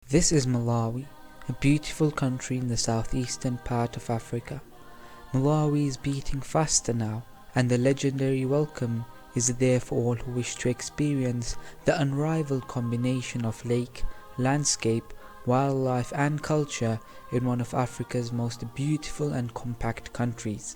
This is Malawi, a beautiful country in the southeastern part of Africa. Malawi is beating faster now, and the legendary welcome is there for all who wish to experience the unrivaled combination of lake, landscape, wildlife and culture in one of Africa's most beautiful and compact countries.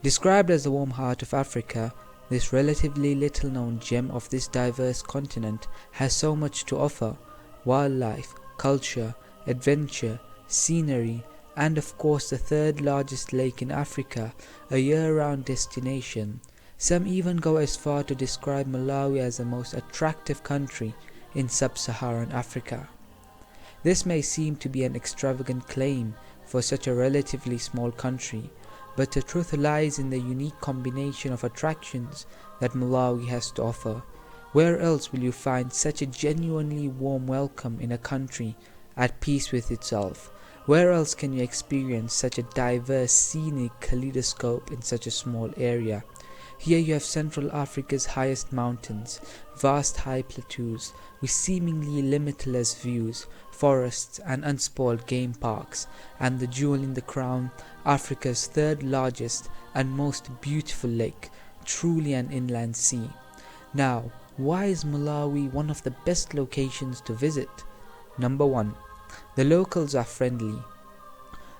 Described as the warm heart of Africa, this relatively little known gem of this diverse continent has so much to offer: wildlife, culture, adventure, scenery, and of course the third largest lake in Africa, a year-round destination. Some even go as far to describe Malawi as the most attractive country in sub-Saharan Africa. This may seem to be an extravagant claim for such a relatively small country, but the truth lies in the unique combination of attractions that Malawi has to offer. Where else will you find such a genuinely warm welcome in a country at peace with itself? Where else can you experience such a diverse scenic kaleidoscope in such a small area? Here you have Central Africa's highest mountains, vast high plateaus with seemingly limitless views, forests and unspoiled game parks, and the jewel in the crown, Africa's third largest and most beautiful lake, truly an inland sea. Now, why is Malawi one of the best locations to visit? Number 1. The locals are friendly.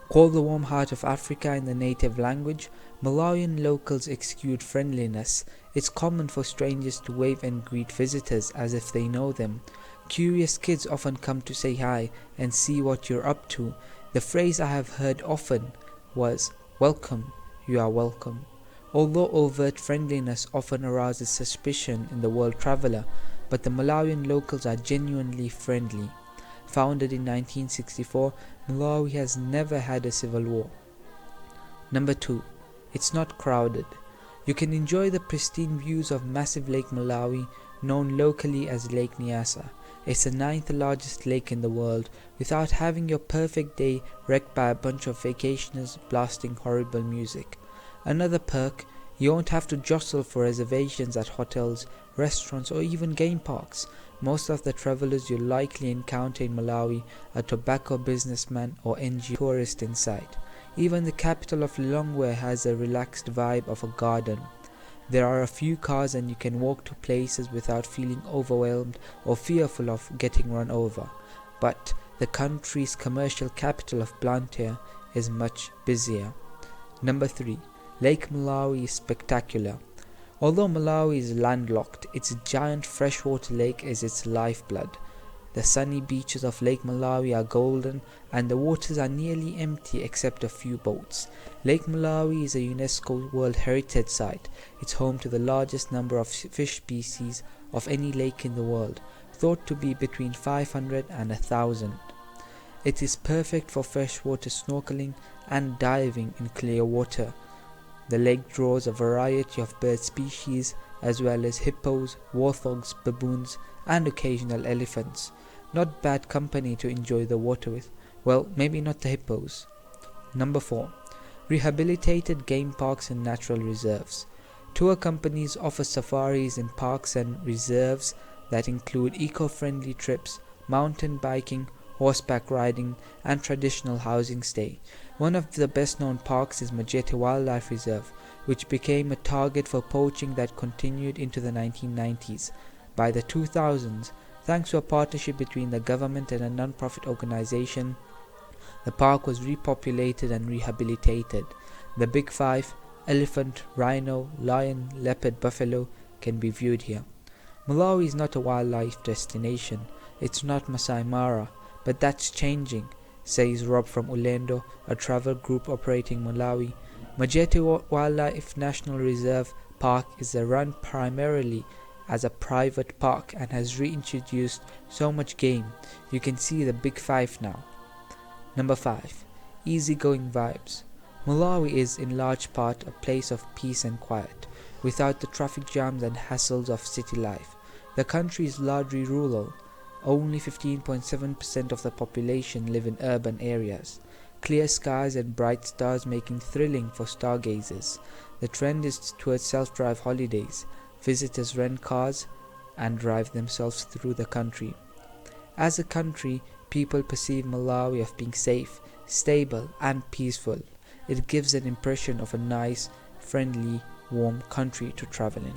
Called the warm heart of Africa in the native language, Malawian locals exude friendliness. It's common for strangers to wave and greet visitors as if they know them. Curious kids often come to say hi and see what you're up to. The phrase I have heard often was, "Welcome, you are welcome." Although overt friendliness often arouses suspicion in the world traveler, but the Malawian locals are genuinely friendly. Founded in 1964, Malawi has never had a civil war. Number 2. It's not crowded. You can enjoy the pristine views of massive Lake Malawi, known locally as Lake Nyasa. It's the 9th largest lake in the world, without having your perfect day wrecked by a bunch of vacationers blasting horrible music. Another perk, you won't have to jostle for reservations at hotels, restaurants or even game parks. Most of the travelers you'll likely encounter in Malawi are tobacco businessmen or NGO tourists inside. Even the capital of Lilongwe has a relaxed vibe of a garden. There are a few cars and you can walk to places without feeling overwhelmed or fearful of getting run over. But the country's commercial capital of Blantyre is much busier. Number 3. Lake Malawi is spectacular. Although Malawi is landlocked, its giant freshwater lake is its lifeblood. The sunny beaches of Lake Malawi are golden and the waters are nearly empty except a few boats. Lake Malawi is a UNESCO World Heritage Site. It's home to the largest number of fish species of any lake in the world, thought to be between 500 and 1,000. It is perfect for freshwater snorkeling and diving in clear water. The lake draws a variety of bird species as well as hippos, warthogs, baboons and occasional elephants. Not bad company to enjoy the water with. Well, maybe not the hippos. Number 4. Rehabilitated game parks and natural reserves. Tour companies offer safaris in parks and reserves that include eco-friendly trips, mountain biking, horseback riding and traditional housing stay. One of the best known parks is Majete Wildlife Reserve, which became a target for poaching that continued into the 1990s. By the 2000s, thanks to a partnership between the government and a non-profit organization, the park was repopulated and rehabilitated. The Big Five, elephant, rhino, lion, leopard, buffalo can be viewed here. Malawi is not a wildlife destination. It's not Masai Mara, but that's changing, says Rob from Ulendo, a travel group operating Malawi. Majete Wildlife National Reserve Park is run primarily as a private park and has reintroduced so much game. You can see the Big Five now. Number 5. Easygoing vibes. Malawi is in large part a place of peace and quiet, without the traffic jams and hassles of city life. The country is largely rural. Only 15.7% of the population live in urban areas. Clear skies and bright stars making thrilling for stargazers. The trend is towards self-drive holidays. Visitors rent cars and drive themselves through the country. As a country, people perceive Malawi of being safe, stable and peaceful. It gives an impression of a nice, friendly, warm country to travel in.